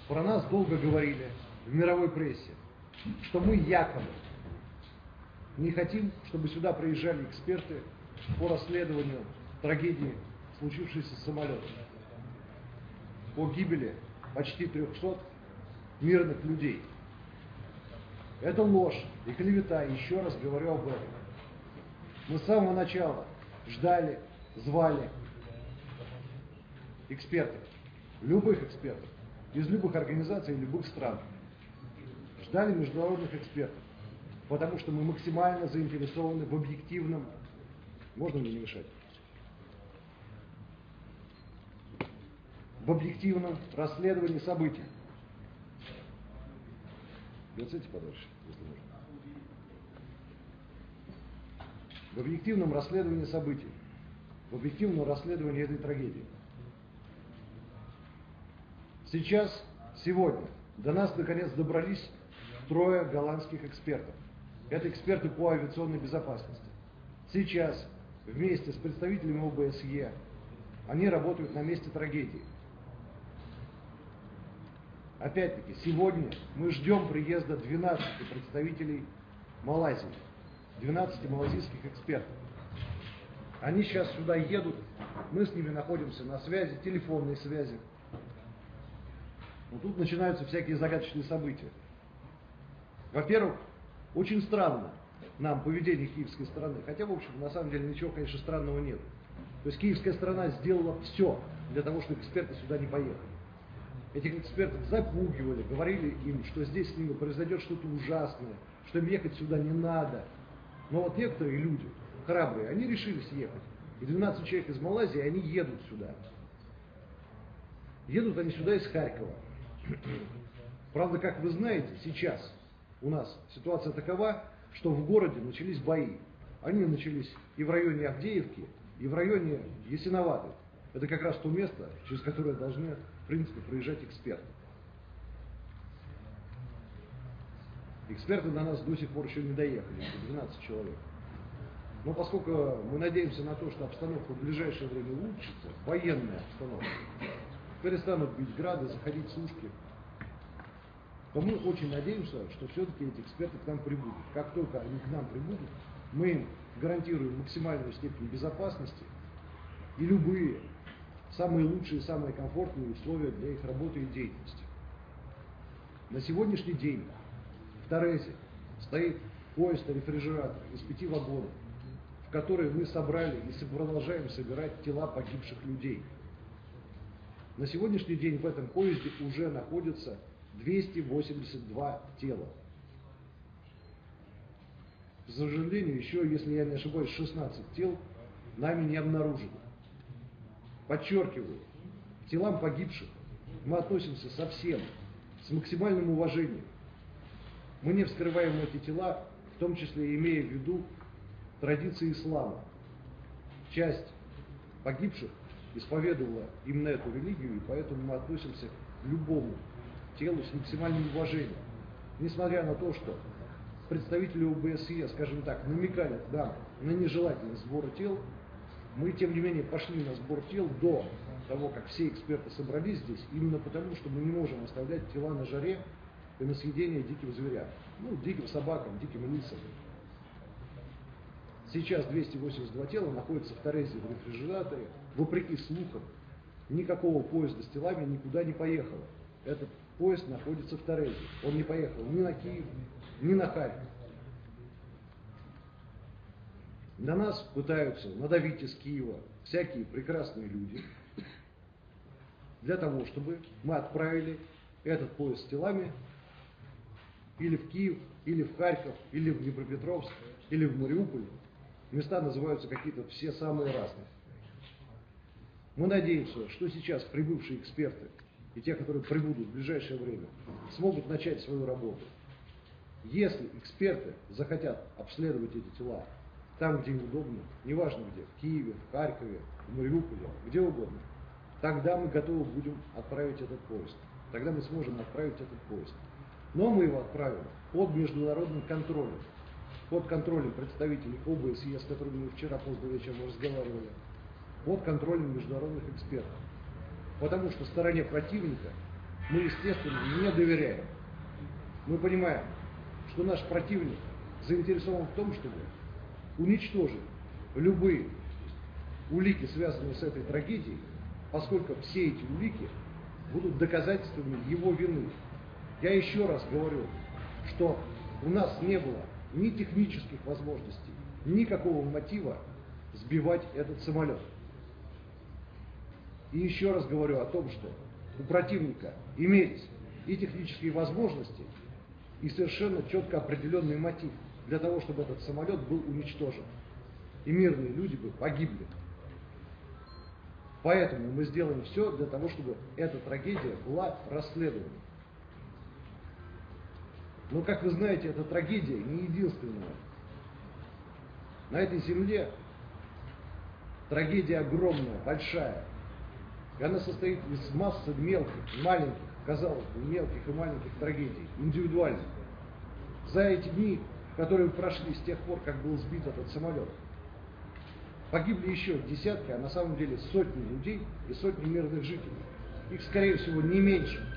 Про нас долго говорили в мировой прессе, что мы якобы не хотим, чтобы сюда приезжали эксперты по расследованию трагедии, случившейся с самолетом, по гибели почти 300 мирных людей. Это ложь и клевета, еще раз говорю об этом. Мы с самого начала ждали, звали экспертов, любых экспертов, из любых организаций, любых стран. Ждали международных экспертов, потому что мы максимально заинтересованы в объективном, можно мне не мешать, в объективном расследовании событий. Отойдите подальше, если можно. В объективном расследовании событий, в объективном расследовании этой трагедии. Сейчас, сегодня, до нас наконец добрались 3 голландских экспертов. Это эксперты по авиационной безопасности. Сейчас, вместе с представителями ОБСЕ, они работают на месте трагедии. Опять-таки, сегодня мы ждем приезда 12 представителей Малайзии, 12 малайзийских экспертов. Они сейчас сюда едут, мы с ними находимся на связи, телефонной связи. Но тут начинаются всякие загадочные события. Во-первых, очень странно нам поведение киевской стороны, хотя, в общем, на самом деле ничего, конечно, странного нет. То есть киевская сторона сделала все для того, чтобы эксперты сюда не поехали. Этих экспертов запугивали, говорили им, что здесь с ними произойдет что-то ужасное, что им ехать сюда не надо. Но вот некоторые люди, храбрые, они решились ехать. И 12 человек из Малайзии, они едут сюда. Едут они сюда из Харькова. Правда, как вы знаете, сейчас у нас ситуация такова, что в городе начались бои. Они начались и в районе Авдеевки, и в районе Ясиноватой. Это как раз то место, через которое должны, в принципе, проезжать эксперты. Эксперты до нас до сих пор еще не доехали, 12 человек. Но поскольку мы надеемся на то, что обстановка в ближайшее время улучшится, военная обстановка, перестанут бить грады, заходить сушки, то мы очень надеемся, что все-таки эти эксперты к нам прибудут. Как только они к нам прибудут, мы им гарантируем максимальную степень безопасности и любые самые лучшие, самые комфортные условия для их работы и деятельности. На сегодняшний день в Терезе стоит поезд-рефрижератор из 5 вагонов, в которые мы собрали и продолжаем собирать тела погибших людей. На сегодняшний день в этом поезде уже находится 282 тела. К сожалению, еще, если я не ошибаюсь, 16 тел нами не обнаружено. Подчеркиваю, к телам погибших мы относимся со всем, с максимальным уважением. Мы не вскрываем эти тела, в том числе имея в виду традиции ислама. Часть погибших исповедовала именно эту религию, и поэтому мы относимся к любому телу с максимальным уважением. Несмотря на то, что представители ОБСЕ, скажем так, намекали нам на нежелательность сбора тел, мы, тем не менее, пошли на сбор тел до того, как все эксперты собрались здесь, именно потому, что мы не можем оставлять тела на жаре и на съедение диким зверям, диким собакам, диким лисам. Сейчас 282 тела находятся в Терезе в рефрижераторе. Вопреки слухам, никакого поезда с телами никуда не поехало. Этот поезд находится в Терезе. Он не поехал ни на Киев, ни на Харьков. На нас пытаются надавить из Киева всякие прекрасные люди для того, чтобы мы отправили этот поезд с телами или в Киев, или в Харьков, или в Днепропетровск, или в Мариуполь. Места называются какие-то все самые разные. Мы надеемся, что сейчас прибывшие эксперты и те, которые прибудут в ближайшее время, смогут начать свою работу. Если эксперты захотят обследовать эти тела там, где им удобно, неважно где, в Киеве, в Харькове, в Мариуполе, где угодно, тогда мы готовы будем отправить этот поезд. Тогда мы сможем отправить этот поезд. Но мы его отправим под международным контролем, под контролем представителей ОБСЕ, с которыми мы вчера поздно вечером разговаривали, под контролем международных экспертов. Потому что стороне противника мы, естественно, не доверяем. Мы понимаем, что наш противник заинтересован в том, чтобы уничтожить любые улики, связанные с этой трагедией, поскольку все эти улики будут доказательствами его вины. Я еще раз говорю, что у нас не было ни технических возможностей, никакого мотива сбивать этот самолет. И еще раз говорю о том, что у противника имелись и технические возможности, и совершенно четко определенный мотив для того, чтобы этот самолет был уничтожен. И мирные люди бы погибли. Поэтому мы сделаем все для того, чтобы эта трагедия была расследована. Но, как вы знаете, эта трагедия не единственная. На этой земле трагедия огромная, большая. И она состоит из массы мелких, маленьких, казалось бы, мелких и маленьких трагедий, индивидуальных. За эти дни, которые прошли с тех пор, как был сбит этот самолет, погибли еще десятки, а на самом деле сотни людей и сотни мирных жителей. Их, скорее всего, не меньше,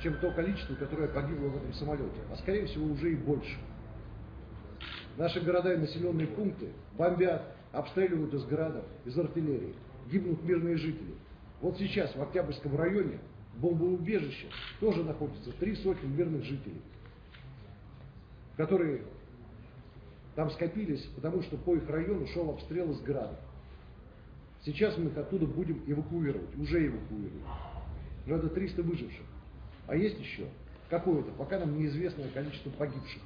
чем то количество, которое погибло в этом самолете, а скорее всего уже и больше. Наши города и населенные пункты бомбят, обстреливают из градов, из артиллерии, гибнут мирные жители. Вот сейчас в Октябрьском районе в бомбоубежище тоже находится 3 сотни мирных жителей, которые там скопились, потому что по их району шел обстрел из градов. Сейчас мы их оттуда будем эвакуировать, уже эвакуируем. Но это 300 выживших. А есть еще какое-то, пока нам неизвестное количество погибших.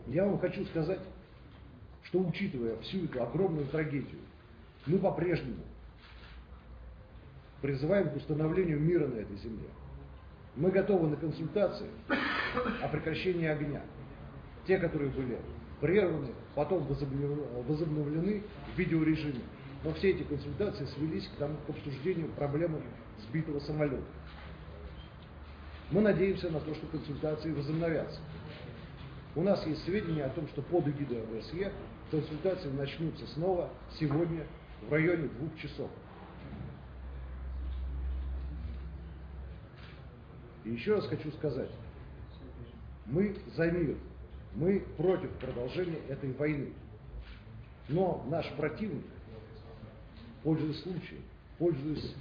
Я вам хочу сказать, что, учитывая всю эту огромную трагедию, мы по-прежнему призываем к установлению мира на этой земле. Мы готовы на консультации о прекращении огня. Те, которые были прерваны, потом возобновлены в видеорежиме. Но все эти консультации свелись к обсуждению проблемы сбитого самолета. Мы надеемся на то, что консультации возобновятся. У нас есть сведения о том, что под эгидой ОБСЕ консультации начнутся снова сегодня в районе 2 часов. И еще раз хочу сказать, мы за мир, мы против продолжения этой войны. Но наш противник, пользуясь случаем, пользуясь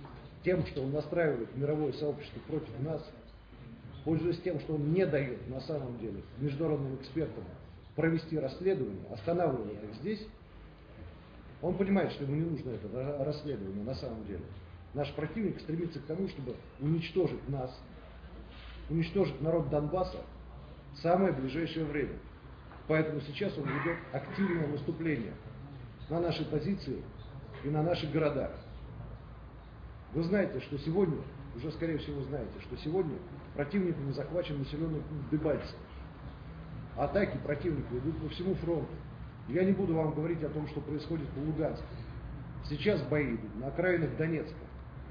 тем, что он настраивает мировое сообщество против нас, пользуясь тем, что он не дает на самом деле международным экспертам провести расследование, останавливает их здесь, он понимает, что ему не нужно это расследование на самом деле. Наш противник стремится к тому, чтобы уничтожить нас, уничтожить народ Донбасса в самое ближайшее время. Поэтому сейчас он ведет активное наступление на наши позиции и на наши города. Вы знаете, что сегодня, уже скорее всего знаете, что сегодня противником захвачен населенный пункт Дебальцево. Атаки противника идут по всему фронту. Я не буду вам говорить о том, что происходит по Луганску. Сейчас бои идут на окраинах Донецка.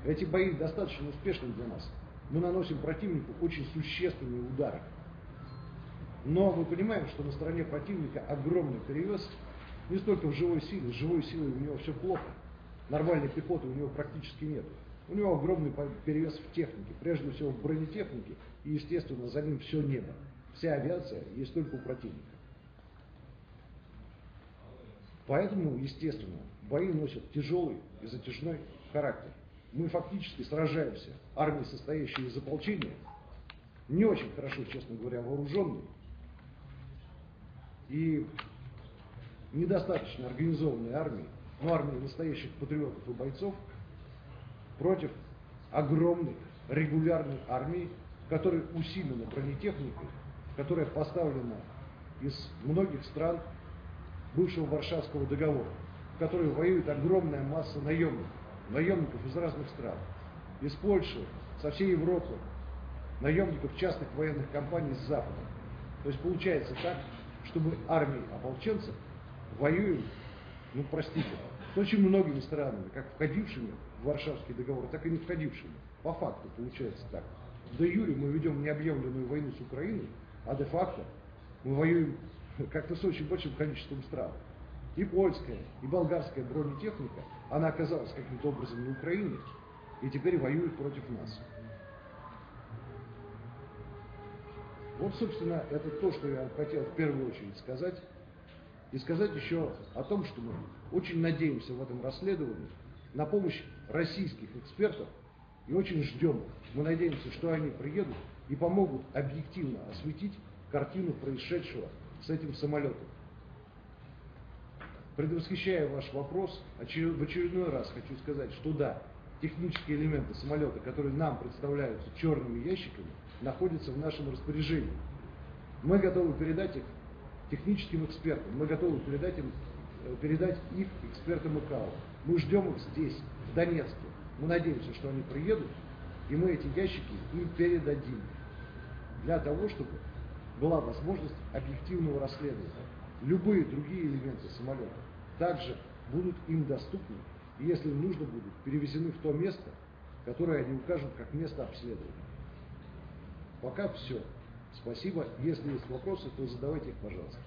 Эти бои достаточно успешны для нас. Мы наносим противнику очень существенные удары. Но мы понимаем, что на стороне противника огромный перевес не столько в живой силе, с живой силой у него все плохо. Нормальной пехоты у него практически нет. У него огромный перевес в технике, прежде всего в бронетехнике, и, естественно, за ним все небо. Вся авиация есть только у противника. Поэтому, естественно, бои носят тяжелый и затяжной характер. Мы фактически сражаемся, армии, состоящие из ополчения, не очень хорошо, честно говоря, вооруженные, и недостаточно организованной армии, но армии настоящих патриотов и бойцов, против огромной регулярной армии, которая усилена бронетехникой, которая поставлена из многих стран бывшего Варшавского договора, в которой воюет огромная масса наемников из разных стран, из Польши, со всей Европы, наемников частных военных компаний с Запада. То есть получается так, что мы армией ополченцев воюем, простите, с очень многими странами, как входившими в Варшавский договор, так и не входившими. По факту получается так. Де юре мы ведем необъявленную войну с Украиной, а де-факто мы воюем как-то с очень большим количеством стран. И польская, и болгарская бронетехника, она оказалась каким-то образом на Украине, и теперь воюет против нас. Вот, собственно, это то, что я хотел в первую очередь сказать. И сказать еще о том, что мы очень надеемся в этом расследовании на помощь российских экспертов и очень ждем. Мы надеемся, что они приедут и помогут объективно осветить картину происшедшего с этим самолетом. Предвосхищая ваш вопрос, в очередной раз хочу сказать, что да, технические элементы самолета, которые нам представляются черными ящиками, находятся в нашем распоряжении. Мы готовы передать их техническим экспертам, мы готовы передать их экспертам ИКАО. Мы ждем их здесь, в Донецке. Мы надеемся, что они приедут, и мы эти ящики им передадим, для того, чтобы была возможность объективного расследования. Любые другие элементы самолета также будут им доступны, и если им нужно будет, перевезены в то место, которое они укажут как место обследования. Пока все. Спасибо. Если есть вопросы, то задавайте их, пожалуйста.